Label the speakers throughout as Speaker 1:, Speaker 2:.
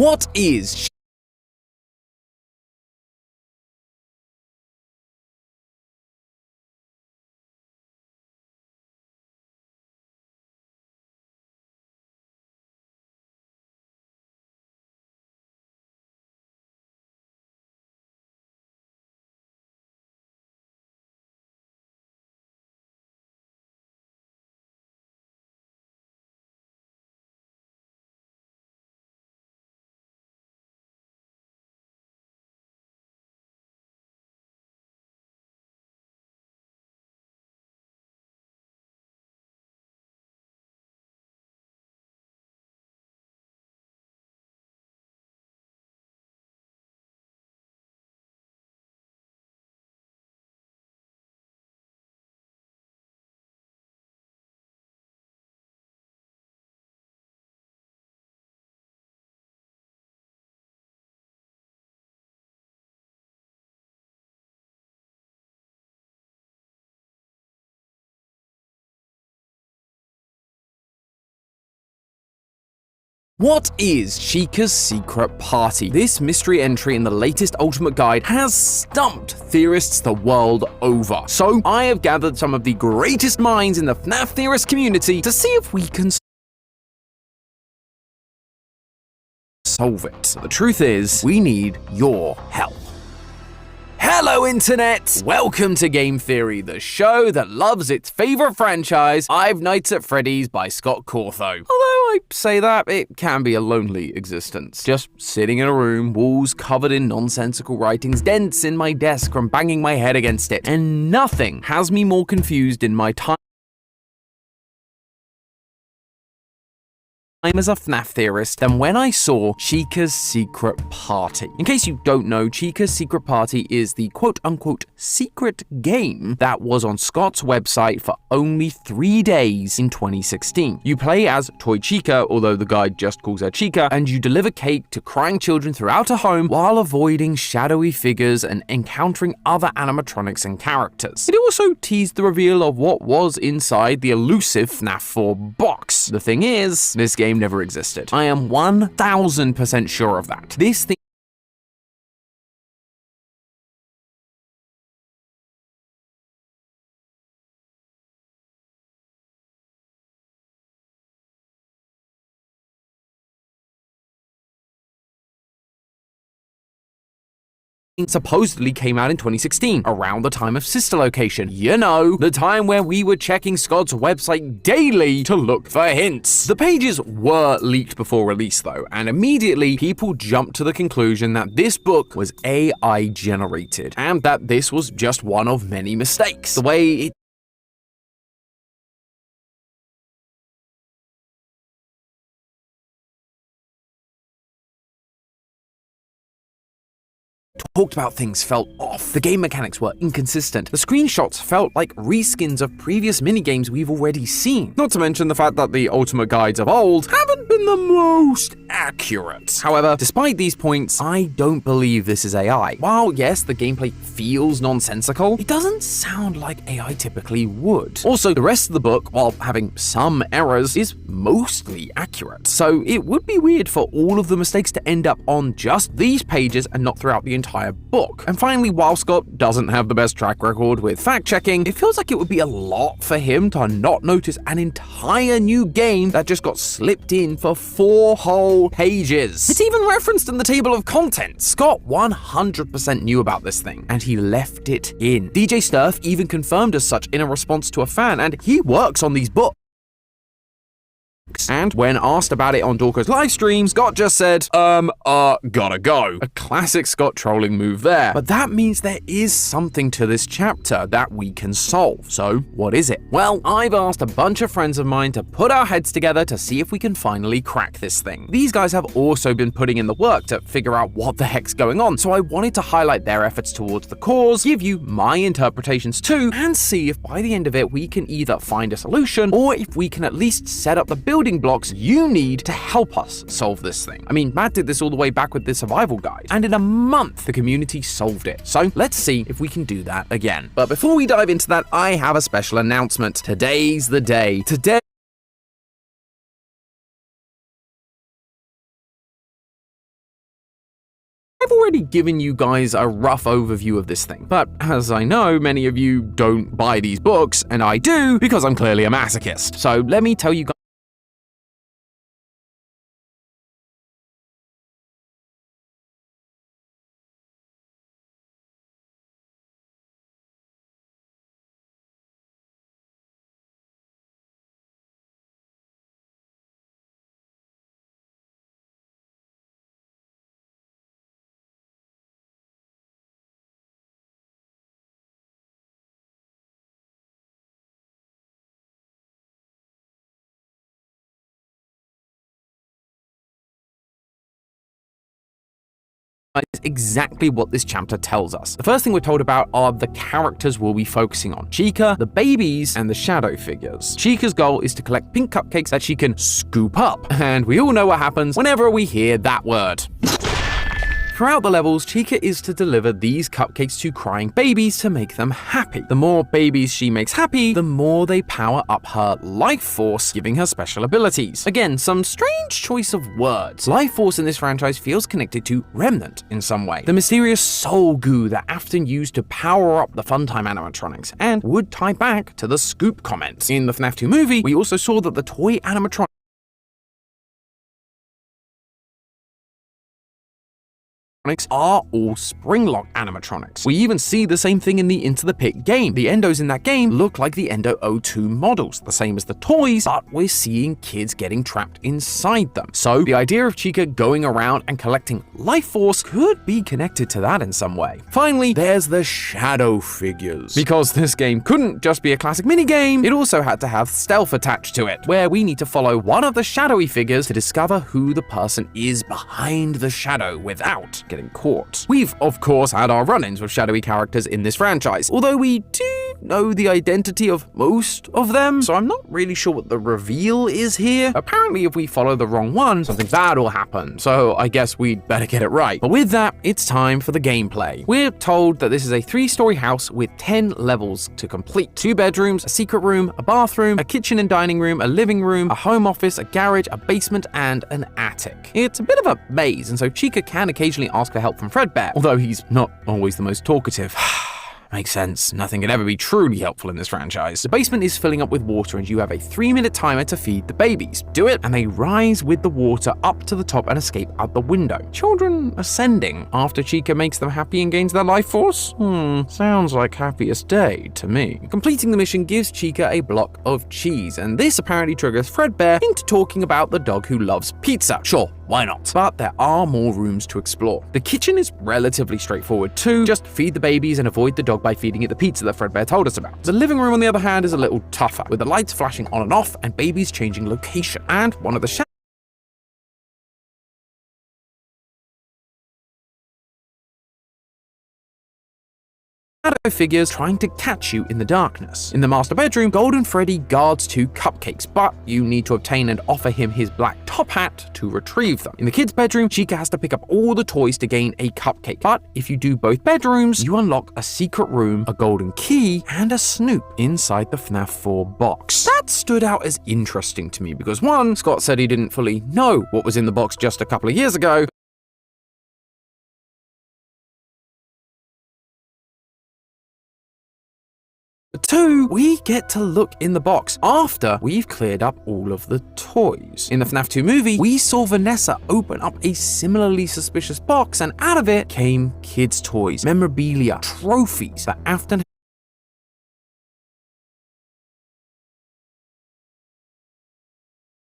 Speaker 1: What is Chica's secret party? This mystery entry in the latest Ultimate Guide has stumped theorists the world over. So I have gathered some of the greatest minds in the FNAF theorist community to see if we can solve it. The truth is, we need your help. Hello Internet! Welcome to Game Theory, the show that loves its favorite franchise, Five Nights at Freddy's by Scott Cawthon. Although I say that, it can be a lonely existence. Just sitting in a room, walls covered in nonsensical writings, dents in my desk from banging my head against it, and nothing has me more confused in my time as a FNAF theorist than when I saw Chica's secret party. In case you don't know, Chica's secret party is the quote-unquote secret game that was on Scott's website for only 3 days in 2016. You play as Toy Chica, although the guide just calls her Chica, and you deliver cake to crying children throughout a home while avoiding shadowy figures and encountering other animatronics and characters. It also teased the reveal of what was inside the elusive FNAF 4 box. The thing is, this game never existed. I am 1000% sure of that. This thing supposedly came out in 2016, around the time of Sister Location. You know, the time where we were checking Scott's website daily to look for hints. The pages were leaked before release though, and immediately people jumped to the conclusion that this book was AI generated, and that this was just one of many mistakes. The way it talked about things felt off. The game mechanics were inconsistent. The screenshots felt like reskins of previous minigames we've already seen. Not to mention the fact that the Ultimate Guides of old haven't been the most accurate. However, despite these points, I don't believe this is AI. While yes, the gameplay feels nonsensical, it doesn't sound like AI typically would. Also, the rest of the book, while having some errors, is mostly accurate. So it would be weird for all of the mistakes to end up on just these pages and not throughout the entire book. And finally, while Scott doesn't have the best track record with fact-checking, it feels like it would be a lot for him to not notice an entire new game that just got slipped in for 4 whole pages. It's even referenced in the table of contents. Scott 100% knew about this thing, and he left it in. DJ Sturf even confirmed as such in a response to a fan, and he works on these books. And when asked about it on Dorko's live stream, Scott just said, gotta go. A classic Scott trolling move there. But that means there is something to this chapter that we can solve. So what is it? Well, I've asked a bunch of friends of mine to put our heads together to see if we can finally crack this thing. These guys have also been putting in the work to figure out what the heck's going on, so I wanted to highlight their efforts towards the cause, give you my interpretations too, and see if by the end of it we can either find a solution or if we can at least set up the building blocks you need to help us solve this thing. I mean, Matt did this all the way back with the survival guide, and in a month the community solved it. So let's see if we can do that again. But before we dive into that, I have a special announcement. Today's the day. Today I've already given you guys a rough overview of this thing, but as I know, many of you don't buy these books, and I do because I'm clearly a masochist. So let me tell you guys exactly what this chapter tells us. The first thing we're told about are the characters we'll be focusing on: Chica, the babies, and the shadow figures. Chica's goal is to collect pink cupcakes that she can scoop up, and we all know what happens whenever we hear that word. Throughout the levels, Chica is to deliver these cupcakes to crying babies to make them happy. The more babies she makes happy, the more they power up her life force, giving her special abilities. Again, some strange choice of words. Life force in this franchise feels connected to Remnant in some way, the mysterious soul goo that Afton used to power up the Funtime animatronics, and would tie back to the Scoop comments. In the FNAF 2 movie, we also saw that the toy animatronics are all spring-lock animatronics. We even see the same thing in the Into the Pit game. The endos in that game look like the Endo 02 models, the same as the toys, but we're seeing kids getting trapped inside them. So the idea of Chica going around and collecting life force could be connected to that in some way. Finally, there's the shadow figures. Because this game couldn't just be a classic minigame, it also had to have stealth attached to it, where we need to follow one of the shadowy figures to discover who the person is behind the shadow without getting caught. We've, of course, had our run-ins with shadowy characters in this franchise, although we do know the identity of most of them, so I'm not really sure what the reveal is here. Apparently, if we follow the wrong one, something bad will happen, so I guess we'd better get it right. But with that, it's time for the gameplay. We're told that this is a 3-story house with 10 levels to complete. 2 bedrooms, a secret room, a bathroom, a kitchen and dining room, a living room, a home office, a garage, a basement, and an attic. It's a bit of a maze, and so Chica can occasionally ask for help from Fredbear, although he's not always the most talkative. Makes sense. Nothing could ever be truly helpful in this franchise. The basement is filling up with water and you have a 3-minute timer to feed the babies. Do it and they rise with the water up to the top and escape out the window. Children ascending after Chica makes them happy and gains their life force? Sounds like happiest day to me. Completing the mission gives Chica a block of cheese, and this apparently triggers Fredbear into talking about the dog who loves pizza. Sure, why not? But there are more rooms to explore. The kitchen is relatively straightforward too. Just feed the babies and avoid the dog by feeding it the pizza that Fredbear told us about. The living room, on the other hand, is a little tougher, with the lights flashing on and off and babies changing location. And one of the shadow figures trying to catch you in the darkness. In the master bedroom, Golden Freddy guards 2 cupcakes, but you need to obtain and offer him his black top hat to retrieve them. In the kids' bedroom, Chica has to pick up all the toys to gain a cupcake, but if you do both bedrooms, you unlock a secret room, a golden key, and a Snoop inside the FNAF 4 box. That stood out as interesting to me because 1, Scott said he didn't fully know what was in the box just a couple of years ago, 2, we get to look in the box after we've cleared up all of the toys. In the FNAF 2 movie, we saw Vanessa open up a similarly suspicious box, and out of it came kids' toys, memorabilia, trophies that Afton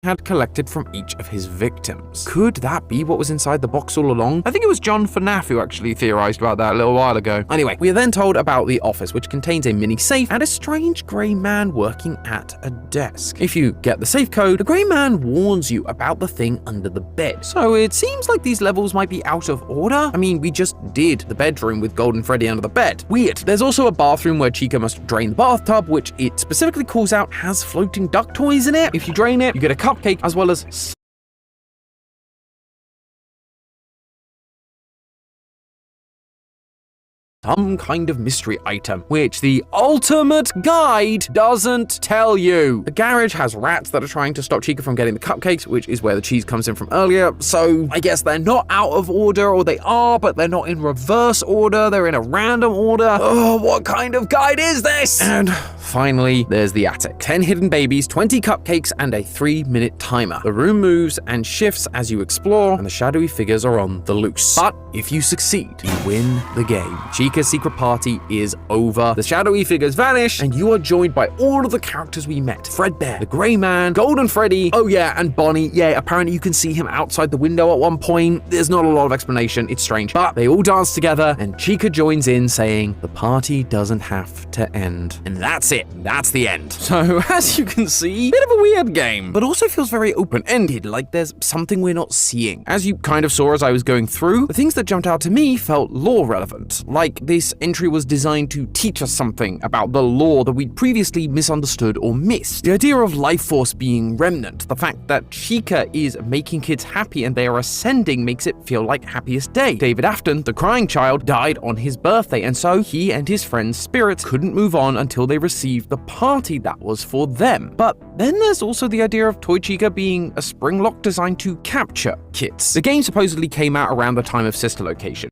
Speaker 1: had collected from each of his victims. Could that be what was inside the box all along? I think it was John FNAF who actually theorized about that a little while ago. Anyway, we are then told about the office, which contains a mini safe and a strange grey man working at a desk. If you get the safe code, the grey man warns you about the thing under the bed. So it seems like these levels might be out of order. I mean, we just did the bedroom with Golden Freddy under the bed. Weird. There's also a bathroom where Chica must drain the bathtub, which it specifically calls out has floating duck toys in it. If you drain it, you get a cupcake as well as some kind of mystery item, which the ultimate guide doesn't tell you. The garage has rats that are trying to stop Chica from getting the cupcakes, which is where the cheese comes in from earlier, so I guess they're not out of order, or they are, but they're not in reverse order, they're in a random order. Oh, what kind of guide is this? And finally, there's the attic. 10 hidden babies, 20 cupcakes, and a 3-minute timer. The room moves and shifts as you explore, and the shadowy figures are on the loose. But if you succeed, you win the game. Chica's secret party is over. The shadowy figures vanish, and you are joined by all of the characters we met. Fredbear, the Grey Man, Golden Freddy, oh yeah, and Bonnie. Yeah, apparently you can see him outside the window at one point. There's not a lot of explanation, it's strange. But they all dance together, and Chica joins in saying, the party doesn't have to end. And that's it. That's the end. So, as you can see, bit of a weird game, but also feels very open-ended, like there's something we're not seeing. As you kind of saw as I was going through, the things that jumped out to me felt lore relevant, like this entry was designed to teach us something about the lore that we'd previously misunderstood or missed. The idea of life force being remnant, the fact that Chica is making kids happy and they are ascending makes it feel like happiest day. David Afton, the crying child, died on his birthday, and so he and his friend's spirits couldn't move on until they received the party that was for them. But then there's also the idea of Toy Chica being a spring lock designed to capture kids. The game supposedly came out around the time of Sister Location.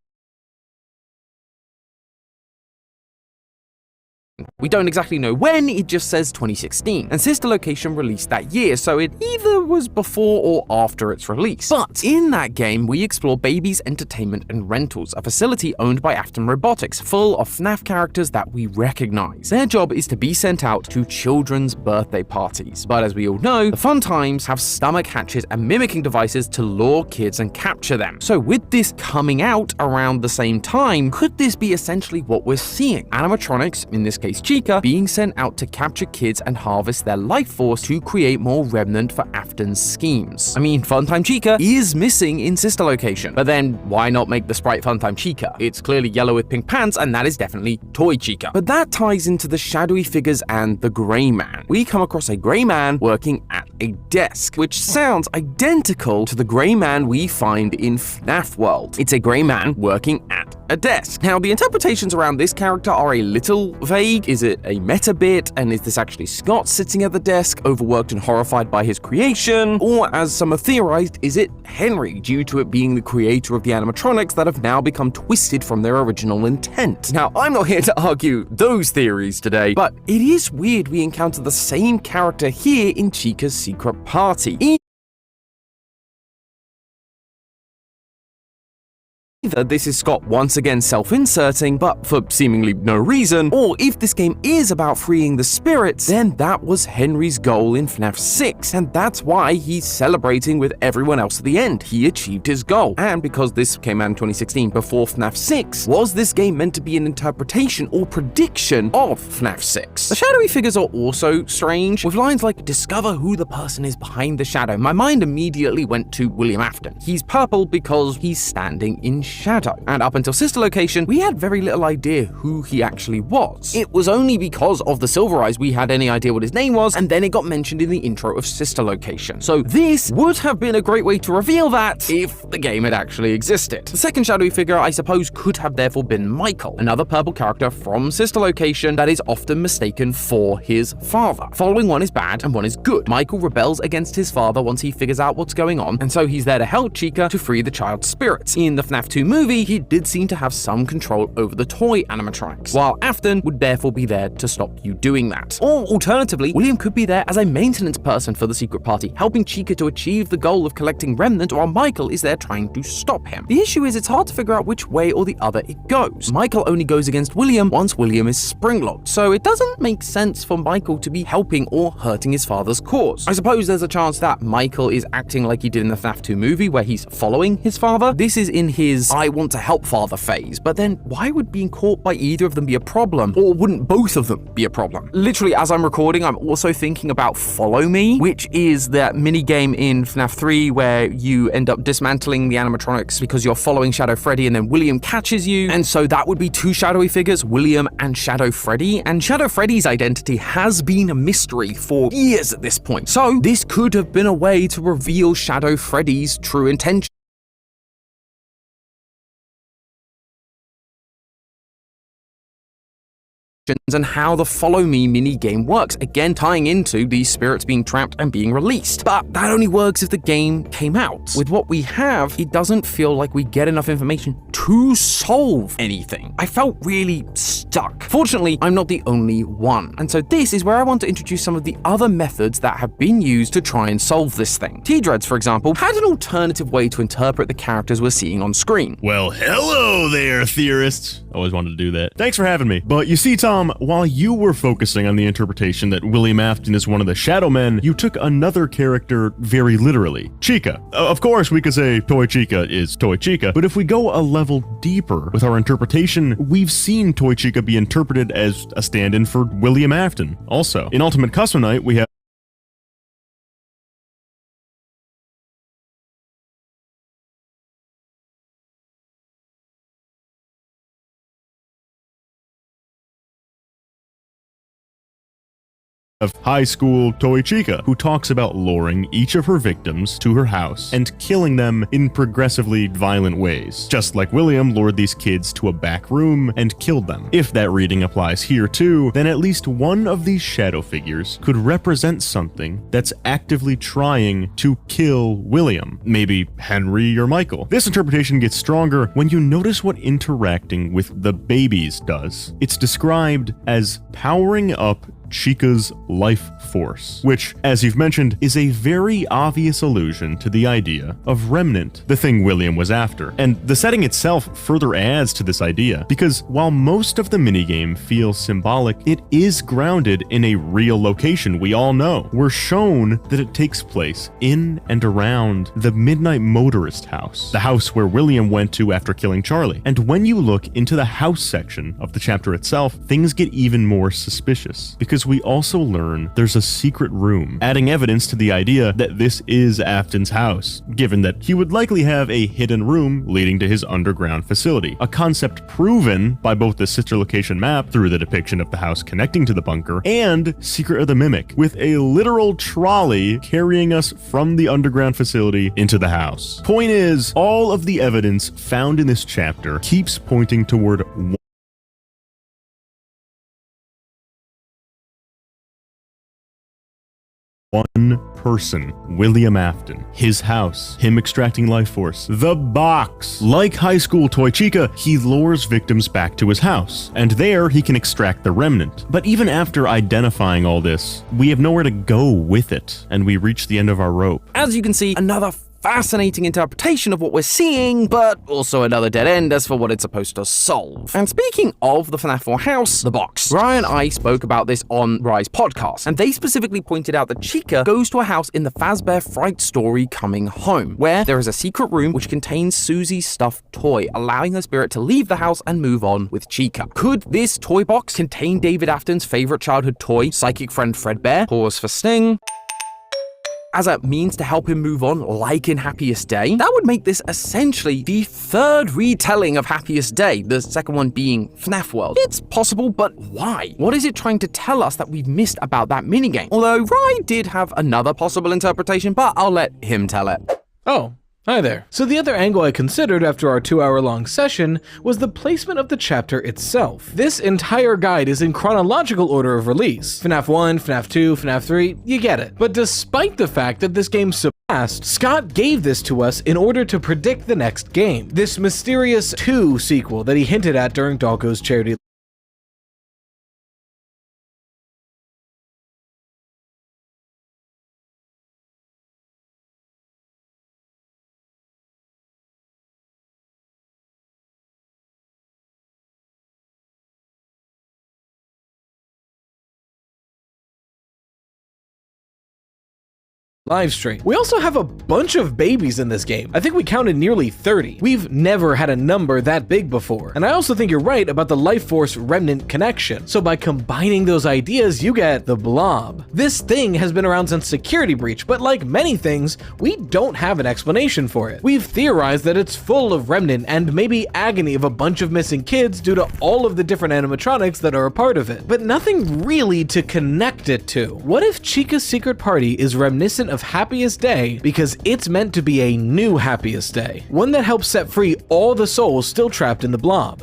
Speaker 1: We don't exactly know when, it just says 2016, and Sister Location released that year, so it either was before or after its release. But in that game, we explore Babies Entertainment and Rentals, a facility owned by Afton Robotics, full of FNAF characters that we recognize. Their job is to be sent out to children's birthday parties. But as we all know, the fun times have stomach hatches and mimicking devices to lure kids and capture them. So with this coming out around the same time, could this be essentially what we're seeing? Animatronics, in this case Chica, being sent out to capture kids and harvest their life force to create more remnant for Afton's schemes. I mean, Funtime Chica is missing in Sister Location, but then why not make the sprite Funtime Chica? It's clearly yellow with pink pants, and that is definitely Toy Chica. But that ties into the shadowy figures and the Grey Man. We come across a Grey Man working at a desk, which sounds identical to the Grey Man we find in FNAF World. It's a Grey Man working at a desk. Now, the interpretations around this character are a little vague. Is it a meta bit, and is this actually Scott sitting at the desk, overworked and horrified by his creation? Or, as some have theorized, is it Henry, due to it being the creator of the animatronics that have now become twisted from their original intent? Now, I'm not here to argue those theories today, but it is weird we encounter the same character here in Chica's secret party. Either this is Scott once again self-inserting, but for seemingly no reason, or if this game is about freeing the spirits, then that was Henry's goal in FNAF 6, and that's why he's celebrating with everyone else at the end. He achieved his goal. And because this came out in 2016 before FNAF 6, was this game meant to be an interpretation or prediction of FNAF 6? The shadowy figures are also strange, with lines like, discover who the person is behind the shadow. My mind immediately went to William Afton. He's purple because he's standing in shadow. And up until Sister Location, we had very little idea who he actually was. It was only because of the Silver Eyes we had any idea what his name was, and then it got mentioned in the intro of Sister Location. So this would have been a great way to reveal that if the game had actually existed. The second shadowy figure, I suppose, could have therefore been Michael, another purple character from Sister Location that is often mistaken for his father. Following one is bad and one is good. Michael rebels against his father once he figures out what's going on, and so he's there to help Chica to free the child's spirits. In the FNAF 2 movie, he did seem to have some control over the toy animatronics, while Afton would therefore be there to stop you doing that. Or alternatively, William could be there as a maintenance person for the secret party, helping Chica to achieve the goal of collecting remnant, while Michael is there trying to stop him. The issue is it's hard to figure out which way or the other it goes. Michael only goes against William once William is springlocked, so it doesn't make sense for Michael to be helping or hurting his father's cause. I suppose there's a chance that Michael is acting like he did in the FNAF 2 movie, where he's following his father. This is in his I want to help father phase, but then why would being caught by either of them be a problem? Or wouldn't both of them be a problem? Literally, as I'm recording, I'm also thinking about Follow Me, which is that mini game in FNAF 3 where you end up dismantling the animatronics because you're following Shadow Freddy, and then William catches you, and so that would be two shadowy figures, William and Shadow Freddy, and Shadow Freddy's identity has been a mystery for years at this point. So this could have been a way to reveal Shadow Freddy's true intention. and how the Follow Me mini-game works, again tying into these spirits being trapped and being released. But that only works if the game came out. With what we have, it doesn't feel like we get enough information to solve anything. I felt really stuck. Fortunately, I'm not the only one, and so this is where I want to introduce some of the other methods that have been used to try and solve this thing. TDreads, for example, had an alternative way to interpret the characters we're seeing on screen.
Speaker 2: Well, hello there, theorists. Always wanted to do that. Thanks for having me. But you see, Tom, while you were focusing on the interpretation that William Afton is one of the Shadow Men, you took another character very literally, Chica. Of course, we could say Toy Chica is Toy Chica, but if we go a level deeper with our interpretation, we've seen Toy Chica be interpreted as a stand-in for William Afton. Also, in Ultimate Custom Night, we have of high school Toy Chica, who talks about luring each of her victims to her house and killing them in progressively violent ways, just like William lured these kids to a back room and killed them. If that reading applies here too, then at least one of these shadow figures could represent something that's actively trying to kill William, maybe Henry or Michael. This interpretation gets stronger when you notice what interacting with the babies does. It's described as powering up Chica's life force, which, as you've mentioned, is a very obvious allusion to the idea of Remnant, the thing William was after. And the setting itself further adds to this idea, because while most of the minigame feels symbolic, it is grounded in a real location we all know. We're shown that it takes place in and around the Midnight Motorist house, the house where William went to after killing Charlie. And when you look into the house section of the chapter itself, things get even more suspicious, because we also learn there's a secret room, adding evidence to the idea that this is Afton's house, given that he would likely have a hidden room leading to his underground facility, a concept proven by both the sister location map through the depiction of the house connecting to the bunker, and Secret of the Mimic, with a literal trolley carrying us from the underground facility into the house. Point is, all of the evidence found in this chapter keeps pointing toward one person, William Afton, his house, him extracting life force, the box. Like high school Toy Chica, he lures victims back to his house, and there he can extract the remnant. But even after identifying all this, we have nowhere to go with it, and we reach the end of our rope.
Speaker 1: As you can see, another fascinating interpretation of what we're seeing, but also another dead end as for what it's supposed to solve. And speaking of the FNAF 4 house, the box. Rye and I spoke about this on Rye's podcast, and they specifically pointed out that Chica goes to a house in the Fazbear Fright story Coming Home, where there is a secret room which contains Susie's stuffed toy, allowing her spirit to leave the house and move on with Chica. Could this toy box contain David Afton's favorite childhood toy, psychic friend Fredbear? Pause for sting. As a means to help him move on, like in Happiest Day? That would make this essentially the third retelling of Happiest Day, the second one being FNAF World. It's possible, but why? What is it trying to tell us that we've missed about that minigame? Although Rye did have another possible interpretation, but I'll let him tell it.
Speaker 3: Oh. Hi there. So the other angle I considered after our 2-hour-long session was the placement of the chapter itself. This entire guide is in chronological order of release. FNAF 1, FNAF 2, FNAF 3, you get it. But despite the fact that this game surpassed, Scott gave this to us in order to predict the next game. This mysterious 2 sequel that he hinted at during Doggo's charity live stream. We also have a bunch of babies in this game. I think we counted nearly 30. We've never had a number that big before. And I also think you're right about the Life Force Remnant connection. So by combining those ideas, you get the Blob. This thing has been around since Security Breach, but like many things, we don't have an explanation for it. We've theorized that it's full of Remnant and maybe agony of a bunch of missing kids due to all of the different animatronics that are a part of it, but nothing really to connect it to. What if Chica's secret party is reminiscent of Happiest Day because it's meant to be a new Happiest Day, one that helps set free all the souls still trapped in the Blob?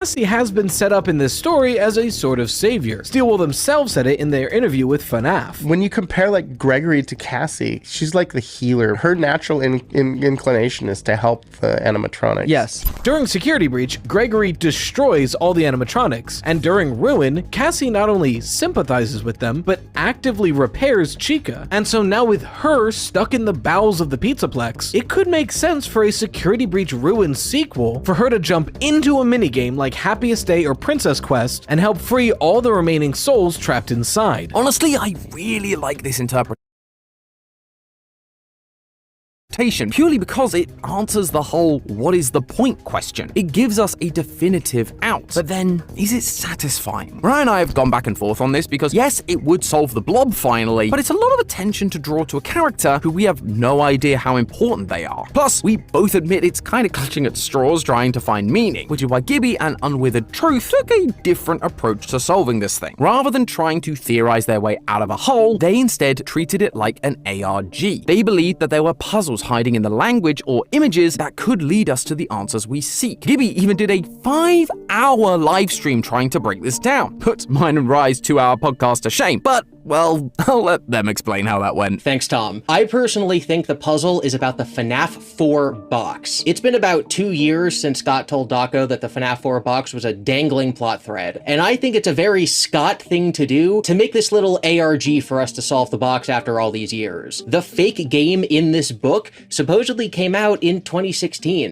Speaker 3: Cassie has been set up in this story as a sort of savior. Steelwool themselves said it in their interview with FNAF.
Speaker 4: When you compare like Gregory to Cassie, she's like the healer. Her natural inclination is to help the animatronics.
Speaker 5: Yes.
Speaker 3: During Security Breach, Gregory destroys all the animatronics, and during Ruin, Cassie not only sympathizes with them, but actively repairs Chica. And so now with her stuck in the bowels of the Pizzaplex, it could make sense for a Security Breach Ruin sequel for her to jump into a minigame like Happiest Day or Princess Quest and help free all the remaining souls trapped inside.
Speaker 1: Honestly, I really like this interpretation purely because it answers the whole what is the point question. It gives us a definitive out, but then is it satisfying? Ryan and I have gone back and forth on this because yes, it would solve the blob finally, but it's a lot of attention to draw to a character who we have no idea how important they are. Plus, we both admit it's kind of clutching at straws trying to find meaning, which is why Gibby and Unwithered Truth took a different approach to solving this thing. Rather than trying to theorize their way out of a hole, they instead treated it like an ARG. They believed that there were puzzles hiding in the language or images that could lead us to the answers we seek. Gibby even did a 5-hour live stream trying to break this down. Put mine and Rye's 2-hour podcast to shame, but well, I'll let them explain how that went.
Speaker 5: Thanks, Tom. I personally think the puzzle is about the FNAF 4 box. It's been about 2 years since Scott told Daco that the FNAF 4 box was a dangling plot thread, and I think it's a very Scott thing to do to make this little ARG for us to solve the box after all these years. The fake game in this book supposedly came out in 2016.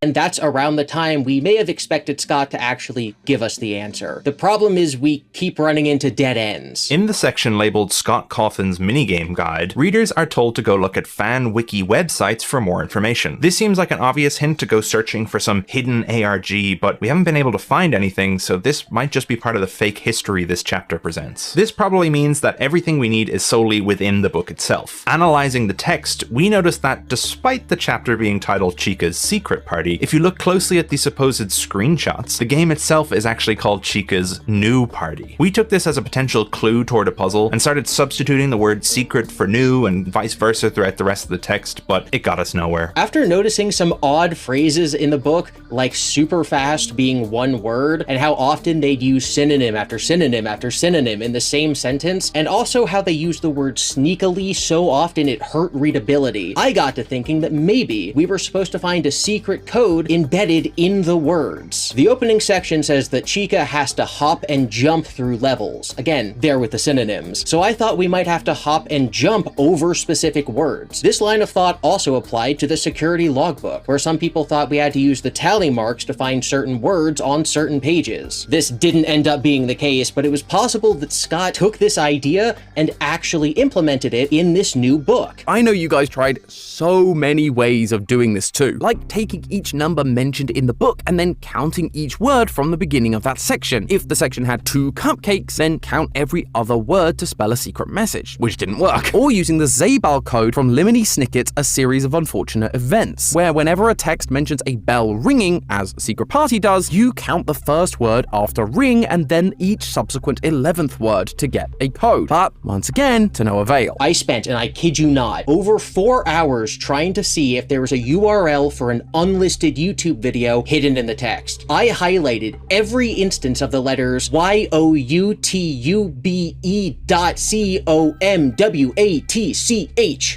Speaker 5: And that's around the time we may have expected Scott to actually give us the answer. The problem is we keep running into dead ends.
Speaker 6: In the section labeled Scott Cawthon's minigame guide, readers are told to go look at fan wiki websites for more information. This seems like an obvious hint to go searching for some hidden ARG, but we haven't been able to find anything, so this might just be part of the fake history this chapter presents. This probably means that everything we need is solely within the book itself. Analyzing the text, we notice that despite the chapter being titled Chica's Secret Party, if you look closely at the supposed screenshots, the game itself is actually called Chica's New Party. We took this as a potential clue toward a puzzle and started substituting the word secret for new and vice versa throughout the rest of the text, but it got us nowhere.
Speaker 5: After noticing some odd phrases in the book, like super fast being one word, and how often they'd use synonym after synonym after synonym in the same sentence, and also how they use the word sneakily so often it hurt readability, I got to thinking that maybe we were supposed to find a secret code embedded in the words. The opening section says that Chica has to hop and jump through levels. Again, there with the synonyms. So I thought we might have to hop and jump over specific words. This line of thought also applied to the security logbook, where some people thought we had to use the tally marks to find certain words on certain pages. This didn't end up being the case, but it was possible that Scott took this idea and actually implemented it in this new book.
Speaker 1: I know you guys tried so many ways of doing this too, like taking each number mentioned in the book and then counting each word from the beginning of that section. If the section had 2 cupcakes, then count every other word to spell a secret message, which didn't work. Or using the Zaybal code from Liminy Snicket's A Series of Unfortunate Events, where whenever a text mentions a bell ringing, as Secret Party does, you count the first word after ring and then each subsequent 11th word to get a code. But once again, to no avail.
Speaker 5: I spent, and I kid you not, over 4 hours trying to see if there was a URL for an unlisted YouTube video hidden in the text. I highlighted every instance of the letters YOUTUBE.COMWATCH,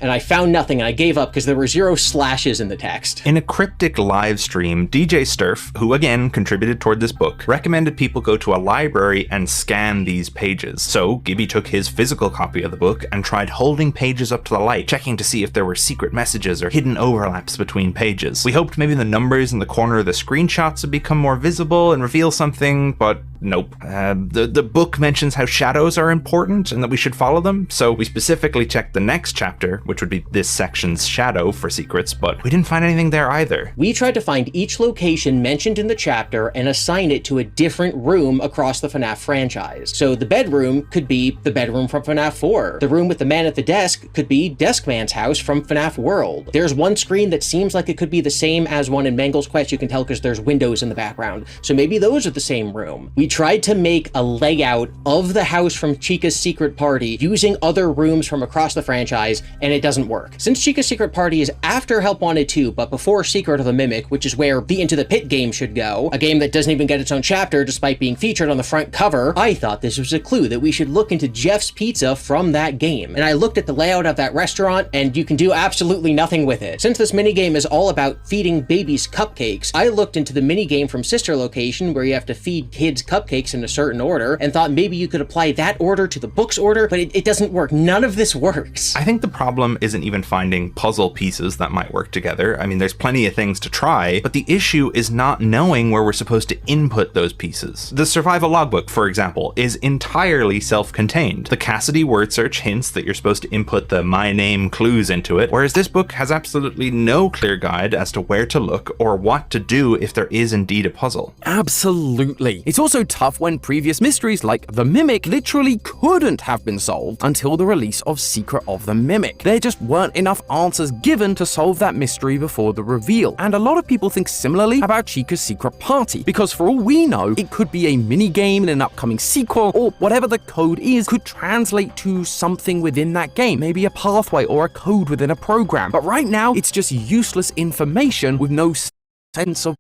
Speaker 5: and I found nothing, and I gave up because there were 0 slashes in the text.
Speaker 6: In a cryptic live stream, DJ Sturf, who again contributed toward this book, recommended people go to a library and scan these pages. So Gibby took his physical copy of the book and tried holding pages up to the light, checking to see if there were secret messages or hidden overlaps between pages. We hoped maybe the numbers in the corner of the screenshots would become more visible and reveal something, but nope. The book mentions how shadows are important and that we should follow them, so we specifically checked the next chapter, which would be this section's shadow, for secrets, but we didn't find anything there either.
Speaker 5: We tried to find each location mentioned in the chapter and assign it to a different room across the FNAF franchise. So the bedroom could be the bedroom from FNAF 4. The room with the man at the desk could be Deskman's house from FNAF World. There's one screen that seems like it could be the same as one in Mangel's Quest. You can tell because there's windows in the background. So maybe those are the same room. We tried to make a layout of the house from Chica's secret party using other rooms from across the franchise, and it doesn't work. Since Chica's secret party is after Help Wanted 2, but before Secret of the Mimic, which is where the Into the Pit game should go, a game that doesn't even get its own chapter despite being featured on the front cover, I thought this was a clue that we should look into Jeff's Pizza from that game. And I looked at the layout of that restaurant, and you can do absolutely nothing with it. Since this minigame is all about feeding babies cupcakes, I looked into the minigame from Sister Location where you have to feed kids cupcakes in a certain order, and thought maybe you could apply that order to the book's order, but it doesn't work. None of this works.
Speaker 6: I think the problem isn't even finding puzzle pieces that might work together. I mean, there's plenty of things to try, but the issue is not knowing where we're supposed to input those pieces. The survival logbook, for example, is entirely self-contained. The Cassidy word search hints that you're supposed to input the my name clues into it, whereas this book has absolutely no clear guide as to where to look or what to do if there is indeed a puzzle.
Speaker 1: Absolutely. It's also tough when previous mysteries like the Mimic literally couldn't have been solved until the release of Secret of the Mimic. There just weren't enough answers given to solve that mystery before the reveal. And a lot of people think similarly about Chica's secret party, because for all we know, it could be a mini-game in an upcoming sequel, or whatever the code is could translate to something within that game, maybe a pathway or a code within a program. But right now, it's just useless information with no sense of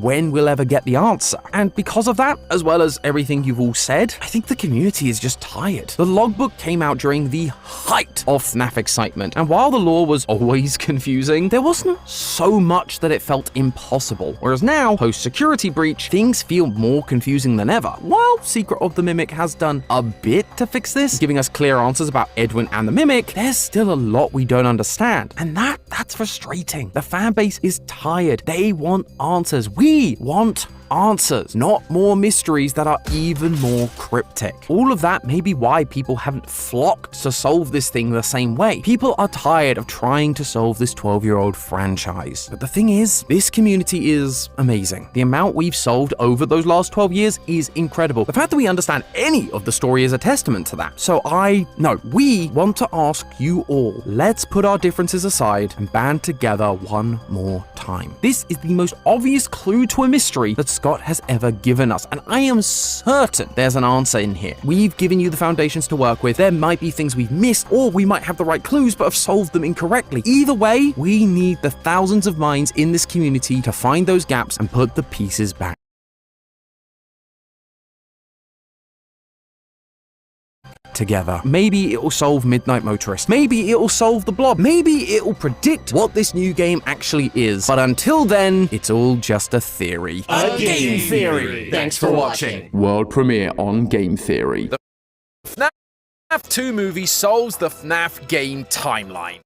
Speaker 1: when we'll ever get the answer. And because of that, as well as everything you've all said, I think the community is just tired. The logbook came out during the height of FNAF excitement, and while the lore was always confusing, there wasn't so much that it felt impossible. Whereas now, post-security breach, things feel more confusing than ever. While Secret of the Mimic has done a bit to fix this, giving us clear answers about Edwin and the Mimic, there's still a lot we don't understand. And that's frustrating. The fan base is tired. They want answers. We want answers, not more mysteries that are even more cryptic. All of that may be why people haven't flocked to solve this thing the same way. People are tired of trying to solve this 12-year-old franchise. But the thing is, this community is amazing. The amount we've solved over those last 12 years is incredible. The fact that we understand any of the story is a testament to that. So we want to ask you all, let's put our differences aside and band together one more time. This is the most obvious clue to a mystery that Scott has ever given us, and I am certain there's an answer in here. We've given you the foundations to work with. There might be things we've missed, or we might have the right clues but have solved them incorrectly. Either way, we need the thousands of minds in this community to find those gaps and put the pieces back together. Maybe it will solve Midnight Motorist. Maybe it will solve the Blob. Maybe it will predict what this new game actually is. But until then, it's all just a theory.
Speaker 5: A game theory. Thanks for watching.
Speaker 1: World premiere on Game Theory. The FNAF 2 movie solves the FNAF game timeline.